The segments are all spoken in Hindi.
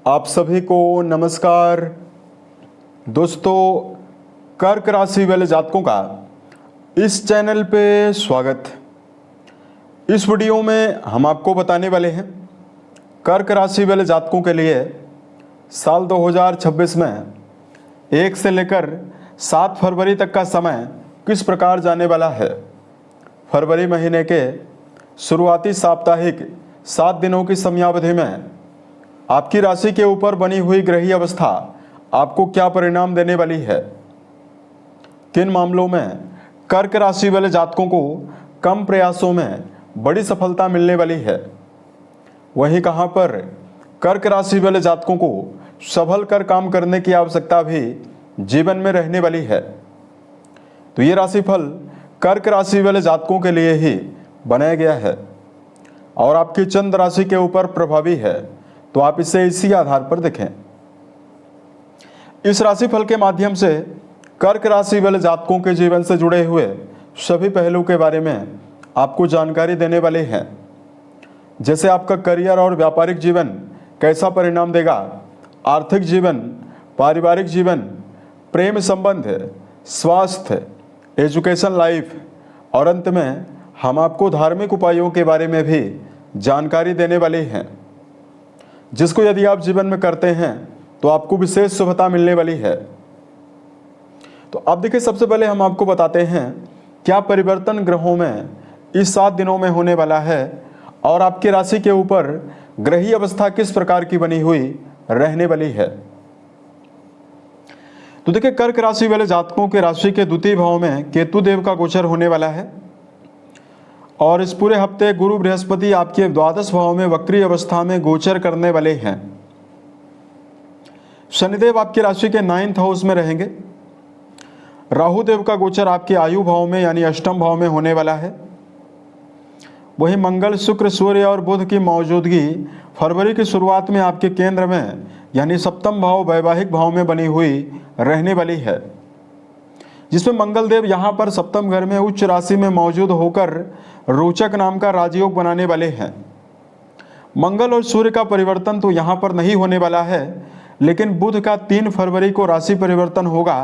आप सभी को नमस्कार। दोस्तों, कर्क राशि वाले जातकों का इस चैनल पे स्वागत। इस वीडियो में हम आपको बताने वाले हैं कर्क राशि वाले जातकों के लिए साल 2026 में 1 से लेकर 7 फरवरी तक का समय किस प्रकार जाने वाला है। फरवरी महीने के शुरुआती साप्ताहिक 7 दिनों की समयावधि में आपकी राशि के ऊपर बनी हुई ग्रही अवस्था आपको क्या परिणाम देने वाली है। किन मामलों में कर्क राशि वाले जातकों को कम प्रयासों में बड़ी सफलता मिलने वाली है, वहीं कहां पर कर्क राशि वाले जातकों को संभल कर काम करने की आवश्यकता भी जीवन में रहने वाली है। तो ये राशिफल कर्क राशि वाले जातकों के लिए ही बनाया गया है और आपकी चंद्र राशि के ऊपर प्रभावी है, तो आप इसे इसी आधार पर देखें। इस राशिफल के माध्यम से कर्क राशि वाले जातकों के जीवन से जुड़े हुए सभी पहलू के बारे में आपको जानकारी देने वाले हैं, जैसे आपका करियर और व्यापारिक जीवन कैसा परिणाम देगा, आर्थिक जीवन, पारिवारिक जीवन, प्रेम संबंध, स्वास्थ्य, एजुकेशन लाइफ और अंत में हम आपको धार्मिक उपायों के बारे में भी जानकारी देने वाले हैं, जिसको यदि आप जीवन में करते हैं तो आपको विशेष शुभता मिलने वाली है। तो अब देखिए, सबसे पहले हम आपको बताते हैं क्या परिवर्तन ग्रहों में इस 7 दिनों में होने वाला है और आपकी राशि के ऊपर ग्रही अवस्था किस प्रकार की बनी हुई रहने वाली है। तो देखिए, कर्क राशि वाले जातकों के राशि के द्वितीय भाव में केतु देव का गोचर होने वाला है और इस पूरे हफ्ते गुरु बृहस्पति आपके द्वादश भाव में वक्री अवस्था में गोचर करने वाले हैं। शनिदेव आपकी राशि के 9th हाउस में रहेंगे। राहु देव का गोचर आपके आयु भाव में यानी अष्टम भाव में होने वाला है। वहीं मंगल, शुक्र, सूर्य और बुध की मौजूदगी फरवरी की शुरुआत में आपके केंद्र में यानी सप्तम भाव वैवाहिक भाव में बनी हुई रहने वाली है, जिसमें मंगल देव यहाँ पर सप्तम घर में उच्च राशि में मौजूद होकर रोचक नाम का राजयोग बनाने वाले हैं। मंगल और सूर्य का परिवर्तन तो यहाँ पर नहीं होने वाला है, लेकिन बुध का 3 फरवरी को राशि परिवर्तन होगा,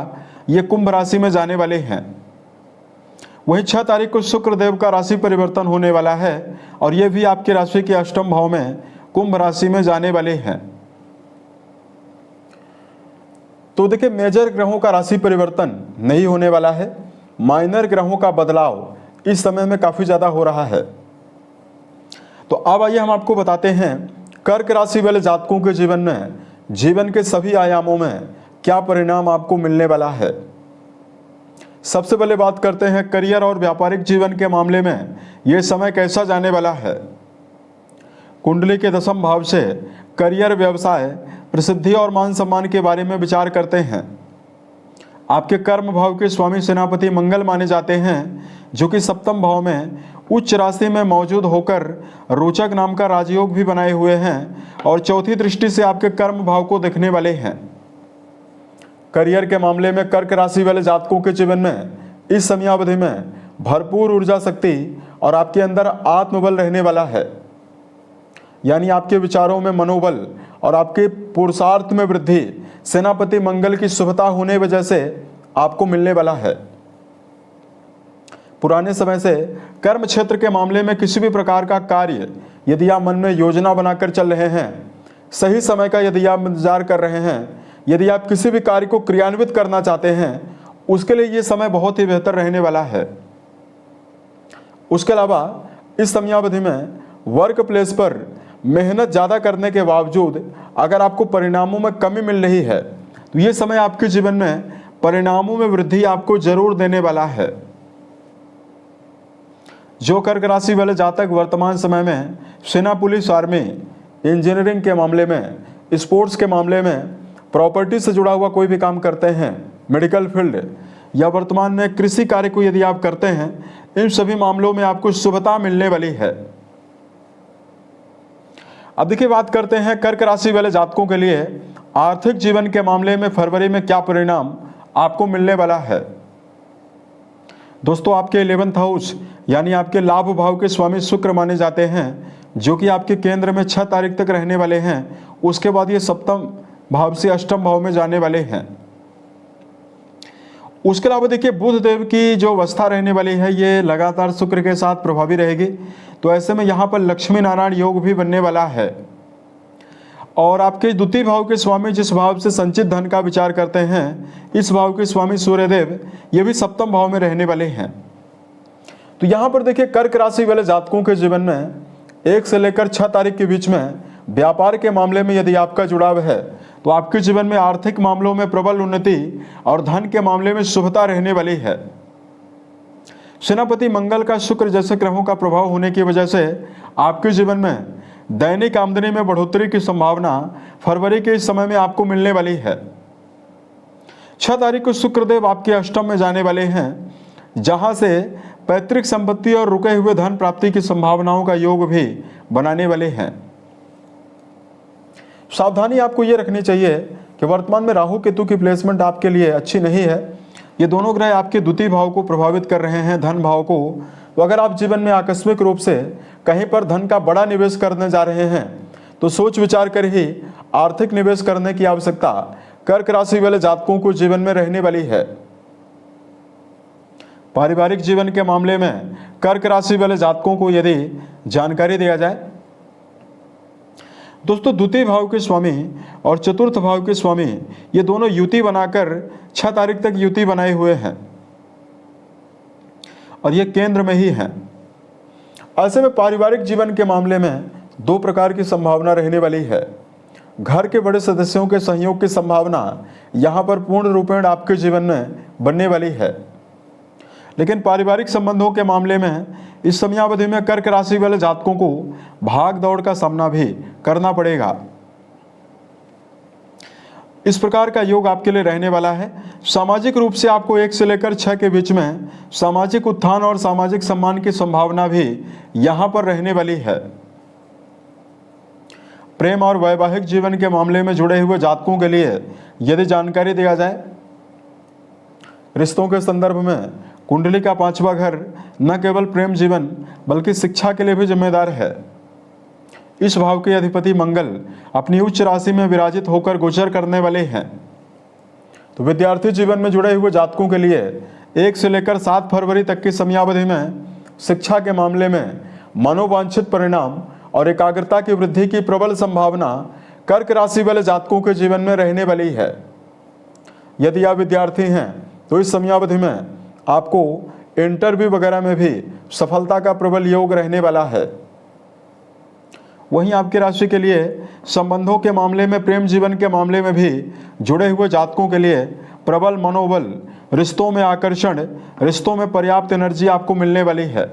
ये कुंभ राशि में जाने वाले हैं। वहीं 6 तारीख को शुक्र देव का राशि परिवर्तन होने वाला है और ये भी आपकी राशि के अष्टम भाव में कुंभ राशि में जाने वाले हैं। तो देखिए, मेजर ग्रहों का राशि परिवर्तन नहीं होने वाला है, माइनर ग्रहों का बदलाव इस समय में काफी ज्यादा हो रहा है। तो अब आइए हम आपको बताते हैं कर्क राशि वाले जातकों के जीवन में जीवन के सभी आयामों में क्या परिणाम आपको मिलने वाला है। सबसे पहले बात करते हैं करियर और व्यापारिक जीवन के मामले में यह समय कैसा जाने वाला है। कुंडली के 10वें भाव से करियर, व्यवसाय, प्रसिद्धि और मान सम्मान के बारे में विचार करते हैं। आपके कर्म भाव के स्वामी सेनापति मंगल माने जाते हैं, जो कि सप्तम भाव में उच्च राशि में मौजूद होकर रोचक नाम का राजयोग भी बनाए हुए हैं और चौथी दृष्टि से आपके कर्म भाव को देखने वाले हैं। करियर के मामले में कर्क राशि वाले जातकों के जीवन में इस समयावधि में भरपूर ऊर्जा शक्ति और आपके अंदर आत्मबल रहने वाला है, यानी आपके विचारों में मनोबल और आपके पुरुषार्थ में वृद्धि सेनापति मंगल की शुभता होने वजह से आपको मिलने वाला है। पुराने समय से कर्म क्षेत्र के मामले में किसी भी प्रकार का कार्य यदि आप मन में योजना बनाकर चल रहे हैं, सही समय का यदि आप इंतजार कर रहे हैं, यदि आप किसी भी कार्य को क्रियान्वित करना चाहते हैं, उसके लिए ये समय बहुत ही बेहतर रहने वाला है। उसके अलावा इस समयावधि में वर्क प्लेस पर मेहनत ज़्यादा करने के बावजूद अगर आपको परिणामों में कमी मिल रही है, तो ये समय आपके जीवन में परिणामों में वृद्धि आपको जरूर देने वाला है। जो कर्क राशि वाले जातक वर्तमान समय में सेना, पुलिस, आर्मी, इंजीनियरिंग के मामले में, स्पोर्ट्स के मामले में, प्रॉपर्टी से जुड़ा हुआ कोई भी काम करते हैं, मेडिकल फील्ड या वर्तमान में कृषि कार्य को यदि आप करते हैं, इन सभी मामलों में आपको शुभता मिलने वाली है। अब देखिए, बात करते हैं कर्क राशि वाले जातकों के लिए आर्थिक जीवन के मामले में फरवरी में क्या परिणाम आपको मिलने वाला है। दोस्तों, आपके 11th हाउस यानी आपके लाभ भाव के स्वामी शुक्र माने जाते हैं, जो कि आपके केंद्र में 6 तारीख तक रहने वाले हैं, उसके बाद ये सप्तम भाव से अष्टम भाव में जाने वाले हैं। उसके अलावा देखिए बुध देव की जो अवस्था रहने वाली है ये लगातार शुक्र के साथ प्रभावी रहेगी, तो ऐसे में यहाँ पर लक्ष्मी नारायण योग भी बनने वाला है। और आपके द्वितीय भाव के स्वामी जिस भाव से संचित धन का विचार करते हैं, इस भाव के स्वामी सूर्यदेव ये भी सप्तम भाव में रहने वाले हैं। तो यहाँ पर देखिए कर्क राशि वाले जातकों के जीवन में 1 से लेकर 6 तारीख के बीच में व्यापार के मामले में यदि आपका जुड़ाव है तो आपके जीवन में आर्थिक मामलों में प्रबल उन्नति और धन के मामले में शुभता रहने वाली है। सेनापति मंगल का शुक्र जैसे ग्रहों का प्रभाव होने की वजह से आपके जीवन में दैनिक आमदनी में बढ़ोतरी की संभावना फरवरी के इस समय में आपको मिलने वाली है। 6 तारीख को शुक्रदेव आपके अष्टम में जाने वाले हैं, जहां से पैतृक संपत्ति और रुके हुए धन प्राप्ति की संभावनाओं का योग भी बनाने वाले हैं। सावधानी आपको ये रखनी चाहिए कि वर्तमान में राहु केतु की प्लेसमेंट आपके लिए अच्छी नहीं है। ये दोनों ग्रह आपके द्वितीय भाव को प्रभावित कर रहे हैं, धन भाव को। तो अगर आप जीवन में आकस्मिक रूप से कहीं पर धन का बड़ा निवेश करने जा रहे हैं तो सोच विचार कर ही आर्थिक निवेश करने की आवश्यकता कर्क राशि वाले जातकों को जीवन में रहने वाली है। पारिवारिक जीवन के मामले में कर्क राशि वाले जातकों को यदि जानकारी दिया जाए, दोस्तों द्वितीय भाव के स्वामी और चतुर्थ भाव के स्वामी ये दोनों युति बनाकर 6 तारीख तक युति बनाए हुए हैं और ये केंद्र में ही हैं। ऐसे में पारिवारिक जीवन के मामले में 2 प्रकार की संभावना रहने वाली है। घर के बड़े सदस्यों के सहयोग की संभावना यहाँ पर पूर्ण रूपेण आपके जीवन में बनने वाली है, लेकिन पारिवारिक संबंधों के मामले में इस समयावधि में कर्क राशि वाले जातकों को भाग दौड़ का सामना भी करना पड़ेगा। इस प्रकार का योग आपके लिए रहने वाला है। सामाजिक रूप से आपको 1 से लेकर 6 के बीच में सामाजिक उत्थान और सामाजिक सम्मान की संभावना भी यहां पर रहने वाली है। प्रेम और वैवाहिक जीवन के मामले में जुड़े हुए जातकों के लिए यदि जानकारी दिया जाए, रिश्तों के संदर्भ में कुंडली का 5वां घर न केवल प्रेम जीवन बल्कि शिक्षा के लिए भी जिम्मेदार है। इस भाव के अधिपति मंगल अपनी उच्च राशि में विराजित होकर गोचर करने वाले हैं। तो विद्यार्थी जीवन में जुड़े हुए जातकों के लिए 1 से लेकर 7 फरवरी तक की समयावधि में शिक्षा के मामले में मनोवांछित परिणाम और एकाग्रता की वृद्धि की प्रबल संभावना कर्क राशि वाले जातकों के जीवन में रहने वाली है। यदि आप विद्यार्थी हैं तो इस समयावधि में आपको इंटरव्यू वगैरह में भी सफलता का प्रबल योग रहने वाला है। वहीं आपकी राशि के लिए संबंधों के मामले में, प्रेम जीवन के मामले में भी जुड़े हुए जातकों के लिए प्रबल मनोबल, रिश्तों में आकर्षण, रिश्तों में पर्याप्त एनर्जी आपको मिलने वाली है।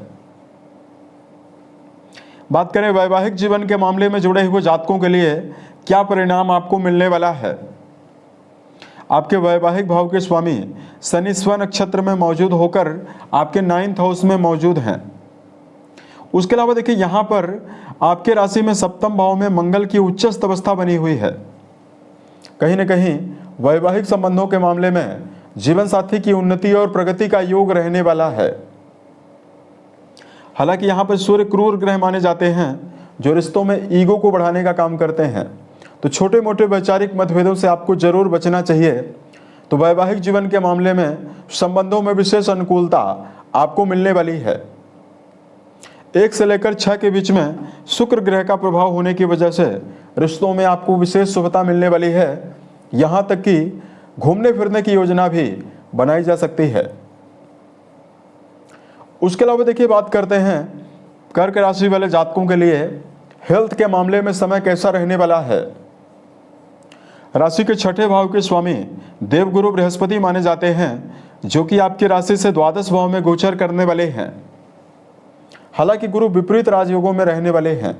बात करें वैवाहिक जीवन के मामले में जुड़े हुए जातकों के लिए क्या परिणाम आपको मिलने वाला है। आपके वैवाहिक भाव के स्वामी शनि स्व नक्षत्र में मौजूद होकर आपके 9th हाउस में मौजूद हैं। उसके अलावा देखिए यहाँ पर आपके राशि में सप्तम भाव में मंगल की उच्चस्थ अवस्था बनी हुई है। कहीं न कहीं वैवाहिक संबंधों के मामले में जीवन साथी की उन्नति और प्रगति का योग रहने वाला है। हालांकि यहाँ पर सूर्य क्रूर ग्रह माने जाते हैं जो रिश्तों में ईगो को बढ़ाने का काम करते हैं, तो छोटे मोटे वैचारिक मतभेदों से आपको जरूर बचना चाहिए। तो वैवाहिक जीवन के मामले में संबंधों में विशेष अनुकूलता आपको मिलने वाली है। 1 से लेकर 6 के बीच में शुक्र ग्रह का प्रभाव होने की वजह से रिश्तों में आपको विशेष शुभता मिलने वाली है। यहाँ तक कि घूमने फिरने की योजना भी बनाई जा सकती है। उसके अलावा देखिए बात करते हैं कर्क राशि वाले जातकों के लिए हेल्थ के मामले में समय कैसा रहने वाला है। राशि के 6ठे भाव के स्वामी देवगुरु बृहस्पति माने जाते हैं, जो कि आपकी राशि से द्वादश भाव में गोचर करने वाले हैं। हालांकि गुरु विपरीत राजयोगों में रहने वाले हैं,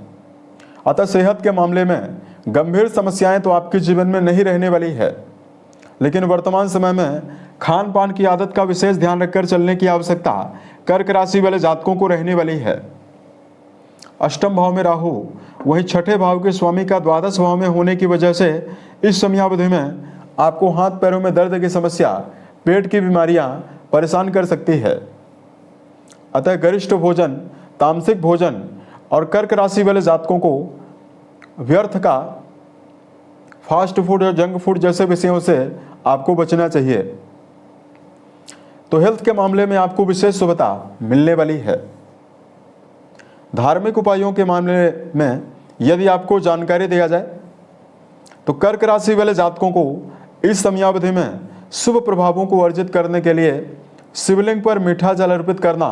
अतः सेहत के मामले में गंभीर समस्याएं तो आपके जीवन में नहीं रहने वाली है, लेकिन वर्तमान समय में खान पान की आदत का विशेष ध्यान रखकर चलने की आवश्यकता कर्क राशि वाले जातकों को रहने वाली है। अष्टम भाव में राहु, वही 6ठे भाव के स्वामी का द्वादश भाव में होने की वजह से इस समयावधि में आपको हाथ पैरों में दर्द की समस्या, पेट की बीमारियां परेशान कर सकती है। अतः गरिष्ठ भोजन, तामसिक भोजन और कर्क राशि वाले जातकों को व्यर्थ का, फास्ट फूड और जंक फूड जैसे विषयों से आपको बचना चाहिए। तो हेल्थ के मामले में आपको विशेष शुभता मिलने वाली है। धार्मिक उपायों के मामले में यदि आपको जानकारी दिया जाए तो कर्क राशि वाले जातकों को इस समयावधि में शुभ प्रभावों को अर्जित करने के लिए शिवलिंग पर मीठा जल अर्पित करना,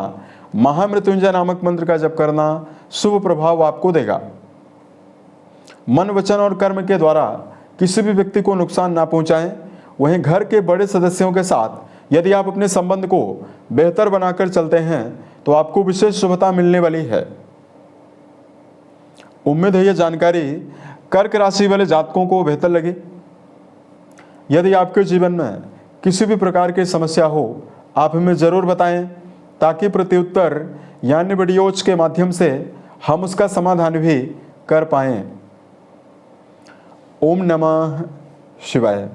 महामृत्युंजय नामक मंत्र का जप करना शुभ प्रभाव आपको देगा। मन, वचन और कर्म के द्वारा किसी भी व्यक्ति को नुकसान ना पहुंचाएं। वहीं घर के बड़े सदस्यों के साथ यदि आप अपने संबंध को बेहतर बनाकर चलते हैं तो आपको विशेष शुभता मिलने वाली है। उम्मीद है यह जानकारी कर्क राशि वाले जातकों को बेहतर लगी। यदि आपके जीवन में किसी भी प्रकार की समस्या हो, आप हमें ज़रूर बताएं ताकि प्रत्युत्तर यानी वीडियोज के माध्यम से हम उसका समाधान भी कर पाएं। ओम नमः शिवाय।